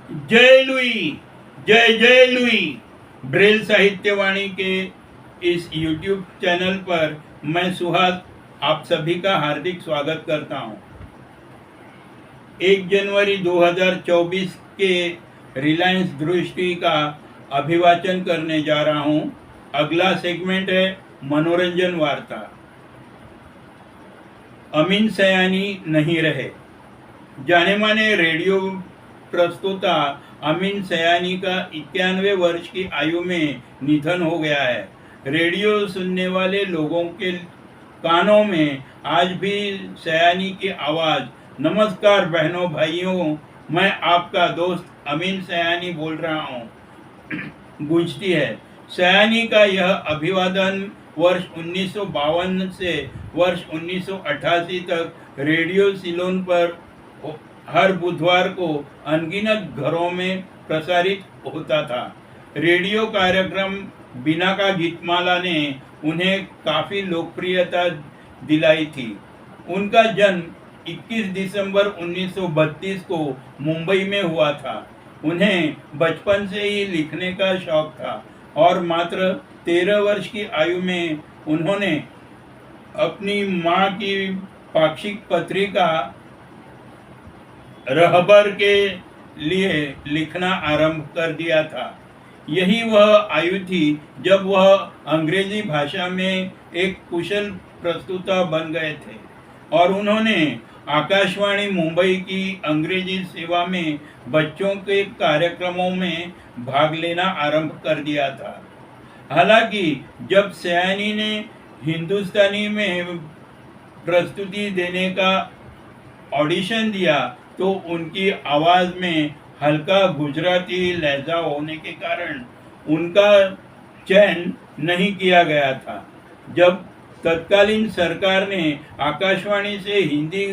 जय लुई, जय जय लुई। ब्रेल साहित्यवाणी के इस YouTube चैनल पर मैं सुहास आप सभी का हार्दिक स्वागत करता हूं। 1 जनवरी 2024 के रिलायंस दृष्टि का अभिवाचन करने जा रहा हूं। अगला सेगमेंट है मनोरंजन वार्ता। अमीन सयानी नहीं रहे। जाने माने रेडियो प्रस्तुता अमीन सयानी का 91 वर्ष की आयु में निधन हो गया है। रेडियो सुनने वाले लोगों के कानों में आज भी सयानी की आवाज़, नमस्कार बहनों भाइयों, मैं आपका दोस्त अमीन सयानी बोल रहा हूँ, गूंजती है। सयानी का यह अभिवादन वर्ष 1952 से वर्ष 1988 तक रेडियो सिलोन पर हर बुधवार को अनगिनत घरों में प्रसारित होता था। रेडियो कार्यक्रम बिना का गीतमाला ने उन्हें काफ़ी लोकप्रियता दिलाई थी। उनका जन्म 21 दिसंबर 1932 को मुंबई में हुआ था। उन्हें बचपन से ही लिखने का शौक था और मात्र 13 वर्ष की आयु में उन्होंने अपनी मां की पाक्षिक पत्रिका रहबर के लिए लिखना आरंभ कर दिया था। यही वह आयु थी जब वह अंग्रेजी भाषा में एक कुशल प्रस्तुता बन गए थे और उन्होंने आकाशवाणी मुंबई की अंग्रेजी सेवा में बच्चों के कार्यक्रमों में भाग लेना आरंभ कर दिया था। हालांकि जब सयानी ने हिंदुस्तानी में प्रस्तुति देने का ऑडिशन दिया तो उनकी आवाज़ में हल्का गुजराती लहजा होने के कारण उनका चयन नहीं किया गया था। जब तत्कालीन सरकार ने आकाशवाणी से हिंदी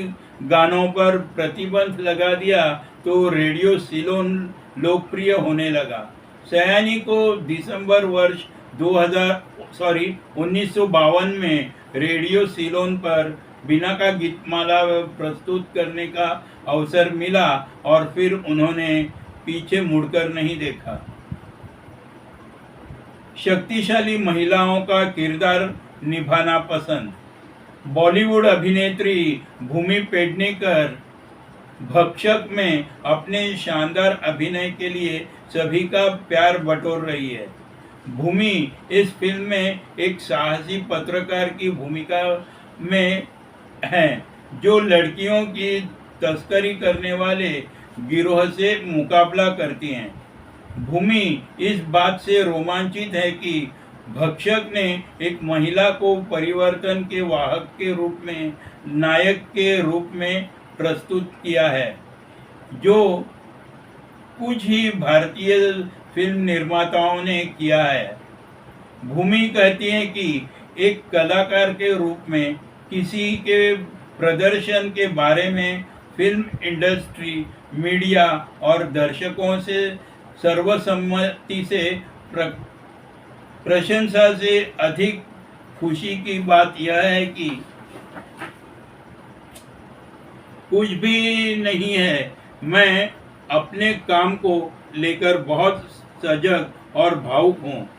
गानों पर प्रतिबंध लगा दिया तो रेडियो सिलोन लोकप्रिय होने लगा। सयानी को दिसंबर वर्ष 1952 में रेडियो सिलोन पर बिना का गीतमाला प्रस्तुत करने का अवसर मिला और फिर उन्होंने पीछे मुड़कर नहीं देखा। शक्तिशाली महिलाओं का किरदार निभाना पसंद। बॉलीवुड अभिनेत्री भूमि पेडनेकर भक्षक में अपने शानदार अभिनय के लिए सभी का प्यार बटोर रही है। भूमि इस फिल्म में एक साहसी पत्रकार की भूमिका में हैं जो लड़कियों की तस्करी करने वाले गिरोह से मुकाबला करती हैं। भूमि इस बात से रोमांचित है कि भक्षक ने एक महिला को परिवर्तन के वाहक के रूप में, नायक के रूप में प्रस्तुत किया है, जो कुछ ही भारतीय फिल्म निर्माताओं ने किया है। भूमि कहती है कि एक कलाकार के रूप में किसी के प्रदर्शन के बारे में फिल्म इंडस्ट्री, मीडिया और दर्शकों से सर्वसम्मति से प्रशंसा से अधिक खुशी की बात यह है कि कुछ भी नहीं है। मैं अपने काम को लेकर बहुत सजग और भावुक हूँ।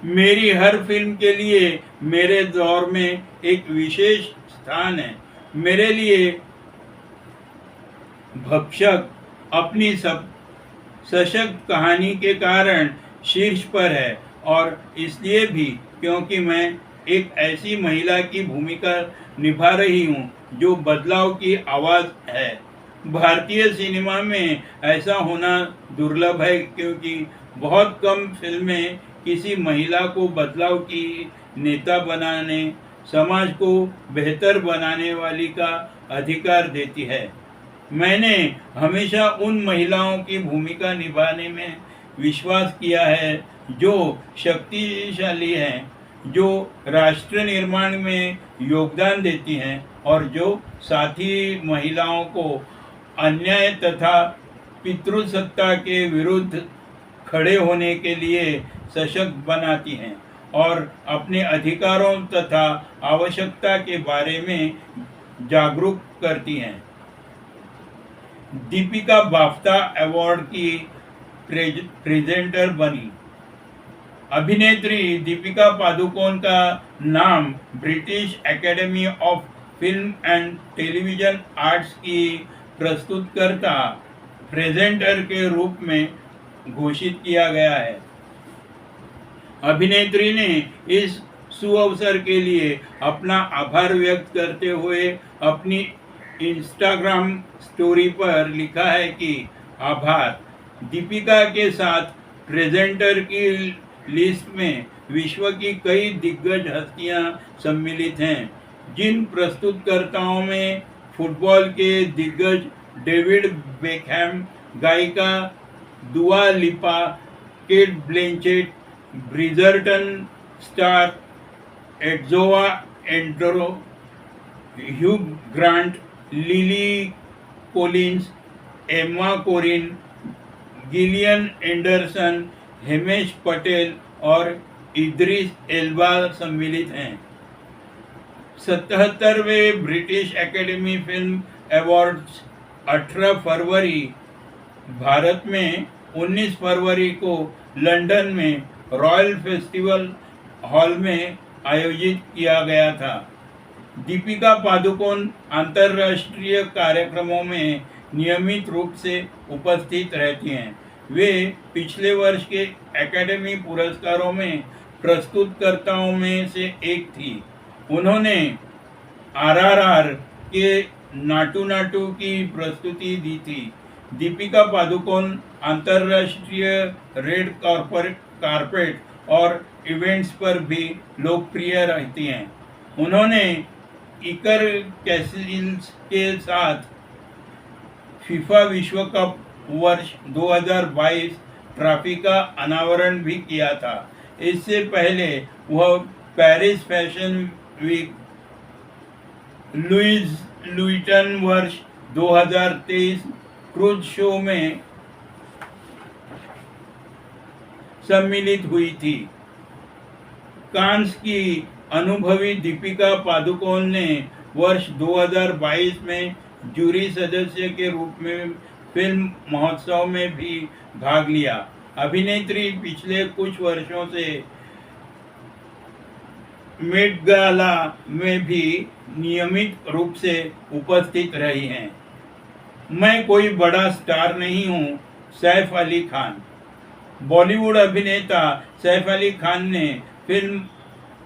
मेरी हर फिल्म के लिए मेरे दौर में एक विशेष स्थान है। मेरे लिए भक्षक अपनी सब सशक्त कहानी के कारण शीर्ष पर है और इसलिए भी क्योंकि मैं एक ऐसी महिला की भूमिका निभा रही हूँ जो बदलाव की आवाज़ है। भारतीय सिनेमा में ऐसा होना दुर्लभ है क्योंकि बहुत कम फिल्में किसी महिला को बदलाव की नेता बनाने, समाज को बेहतर बनाने वाली का अधिकार देती है। मैंने हमेशा उन महिलाओं की भूमिका निभाने में विश्वास किया है जो शक्तिशाली हैं, जो राष्ट्र निर्माण में योगदान देती हैं और जो साथी महिलाओं को अन्याय तथा पितृसत्ता के विरुद्ध खड़े होने के लिए सशक्त बनाती हैं और अपने अधिकारों तथा आवश्यकता के बारे में जागरूक करती हैं। दीपिका बाफ्ता अवार्ड की प्रेजेंटर बनी। अभिनेत्री दीपिका पादुकोण का नाम British academy of film and television arts की प्रस्तुतकर्ता प्रेजेंटर के रूप में घोषित किया गया है। अभिनेत्री ने इस सुअवसर के लिए अपना आभार व्यक्त करते हुए अपनी इंस्टाग्राम स्टोरी पर लिखा है कि आभार। दीपिका के साथ प्रेजेंटर की लिस्ट में विश्व की कई दिग्गज हस्तियां सम्मिलित हैं, जिन प्रस्तुतकर्ताओं में फुटबॉल के दिग्गज डेविड बेकहैम, गायिका Dua Lipa, Cate Blanchett, Bridgerton star Adjoa Andoh, Hugh Grant, Lily Collins, Emma Corrin, Gillian Anderson, Himesh Patel और इद्रिस एल्बा सम्मिलित हैं। 77वें ब्रिटिश एकेडमी फिल्म अवार्ड्स 18 फरवरी भारत में, 19 फरवरी को लंदन में रॉयल फेस्टिवल हॉल में आयोजित किया गया था। दीपिका पादुकोण अंतर्राष्ट्रीय कार्यक्रमों में नियमित रूप से उपस्थित रहती हैं। वे पिछले वर्ष के एकेडमी पुरस्कारों में प्रस्तुतकर्ताओं में से एक थी। उन्होंने आरआरआर के नाटू नाटू की प्रस्तुति दी थी। दीपिका पादुकोण अंतर्राष्ट्रीय रेड कार्पेट और इवेंट्स पर भी लोकप्रिय रहती हैं। उन्होंने इकर कैसिल्स के साथ फीफा विश्व कप वर्ष 2022 ट्रॉफी का अनावरण भी किया था। इससे पहले वह पेरिस फैशन वीक, लुइस लुइटन वर्ष 2023 क्रूज शो में सम्मिलित हुई थी। कांस की अनुभवी दीपिका पादुकोण ने वर्ष 2022 में जूरी सदस्य के रूप में फिल्म महोत्सव में भी भाग लिया। अभिनेत्री पिछले कुछ वर्षों से मेट गाला में भी नियमित रूप से उपस्थित रही हैं। मैं कोई बड़ा स्टार नहीं हूं। सैफ अली खान। बॉलीवुड अभिनेता सैफ अली खान ने फिल्म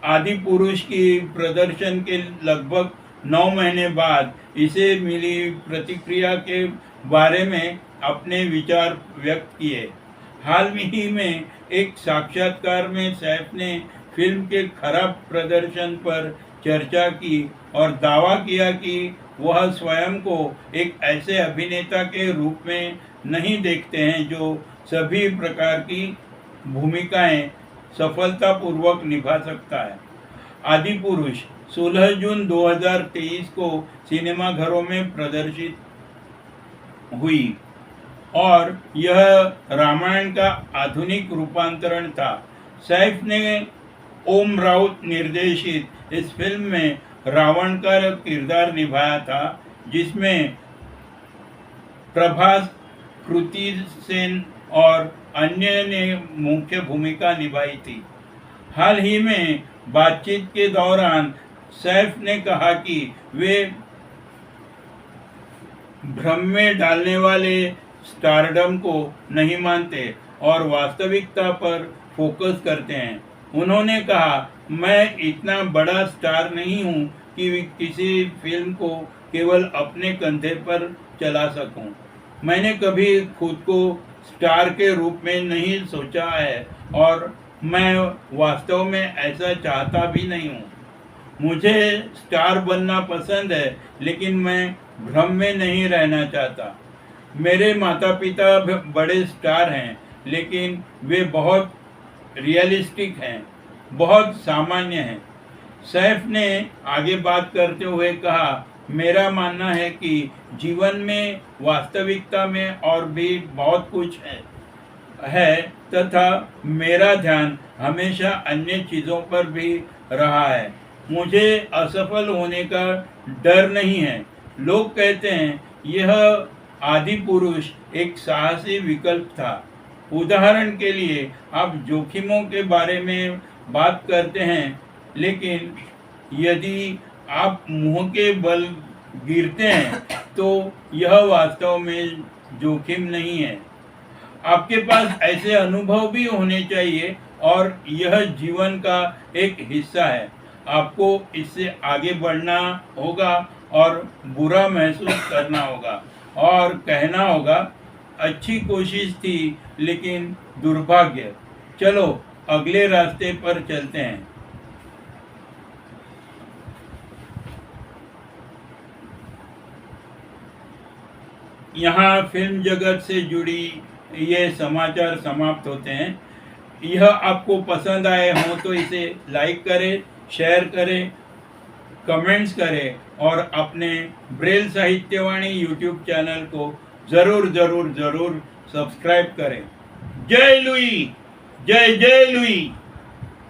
आदि पुरुष की प्रदर्शन के लगभग 9 महीने बाद इसे मिली प्रतिक्रिया के बारे में अपने विचार व्यक्त किए। हाल ही में एक साक्षात्कार में सैफ ने फिल्म के खराब प्रदर्शन पर चर्चा की और दावा किया कि वह स्वयं को एक ऐसे अभिनेता के रूप में नहीं देखते हैं जो सभी प्रकार की भूमिकाएं सफलतापूर्वक निभा सकता है। आदि पुरुष 16 जून 2023 को सिनेमाघरों में प्रदर्शित हुई और यह रामायण का आधुनिक रूपांतरण था। सैफ ने ओम राउत निर्देशित इस फिल्म में रावण का किरदार निभाया था, जिसमें प्रभास, कृति सेन और अन्य ने मुख्य भूमिका निभाई थी। हाल ही में बातचीत के दौरान सैफ ने कहा कि वे भ्रम में डालने वाले स्टारडम को नहीं मानते और वास्तविकता पर फोकस करते हैं। उन्होंने कहा, मैं इतना बड़ा स्टार नहीं हूं कि किसी फिल्म को केवल अपने कंधे पर चला सकूं। मैंने कभी खुद को स्टार के रूप में नहीं सोचा है और मैं वास्तव में ऐसा चाहता भी नहीं हूं। मुझे स्टार बनना पसंद है, लेकिन मैं भ्रम में नहीं रहना चाहता। मेरे माता पिता बड़े स्टार हैं, लेकिन वे बहुत रियलिस्टिक हैं, बहुत सामान्य हैं। सैफ ने आगे बात करते हुए कहा, मेरा मानना है कि जीवन में वास्तविकता में और भी बहुत कुछ है तथा मेरा ध्यान हमेशा अन्य चीज़ों पर भी रहा है। मुझे असफल होने का डर नहीं है। लोग कहते हैं यह आदि पुरुष एक साहसी विकल्प था। उदाहरण के लिए आप जोखिमों के बारे में बात करते हैं, लेकिन यदि आप मुंह के बल गिरते हैं तो यह वास्तव में जोखिम नहीं है। आपके पास ऐसे अनुभव भी होने चाहिए और यह जीवन का एक हिस्सा है। आपको इससे आगे बढ़ना होगा और बुरा महसूस करना होगा और कहना होगा, अच्छी कोशिश थी लेकिन दुर्भाग्य। चलो अगले रास्ते पर चलते हैं। यहाँ फिल्म जगत से जुड़ी ये समाचार समाप्त होते हैं। यह आपको पसंद आए हो तो इसे लाइक करें, शेयर करें, कमेंट्स करें और अपने ब्रेल साहित्यवाणी यूट्यूब चैनल को ज़रूर ज़रूर ज़रूर सब्सक्राइब करें। जय लुई, जय जय लुई।